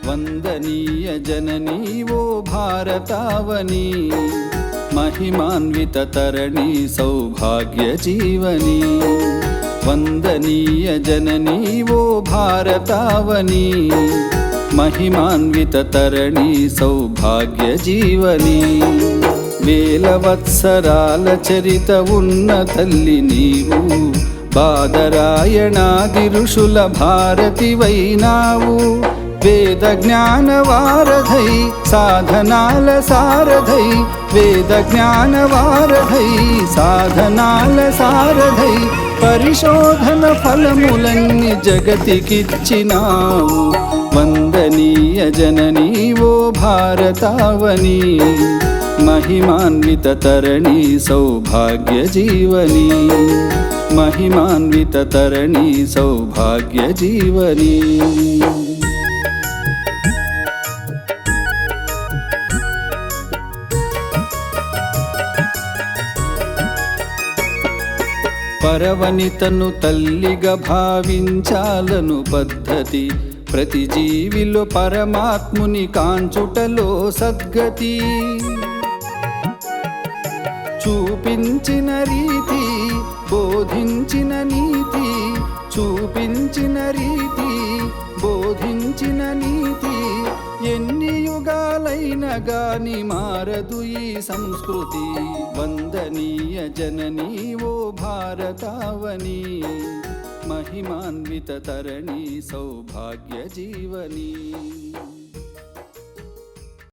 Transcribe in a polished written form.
వందనీయ జననీ ఓ భారతావని, महिमान्वित तरणि सौभाग्य जीवनी। वंदनीय जननी वो भारतावनी, महिमान्वित तरणि सौभाग्य जीवनी। वेलवत्सराल चरित उन्न तल्लि नीवु, बादरायणादि ऋषुल भारति वैनावु। वेद ज्ञान वारधै साधनाल सारधै, वेद ज्ञान वारधै साधनाल सारधै, परिशोधन फलमुलन्नि जगतिकिच्चिनावु। वंदनीय जननी वो भारतावनी, महिमान्वित तरणि सौभाग्य जीवनी। महिमान्वित तरणि सौभाग्य जीवनी। పరవనితను తల్లిగా భావించాలను పద్ధతి, ప్రతి జీవిలో పరమాత్ముని కాంచుటలో సద్గతి। చూపించిన రీతి బోధించిన నీతి, చూపించిన రీతి బోధించిన నీతి, ఎన్ని యుగాలైనా గాని మారదు ఈ సంస్కృతి। వందనీయ జననీ ఓ భారతావని, महिमान्वित तरणि सौभाग्य जीवनी।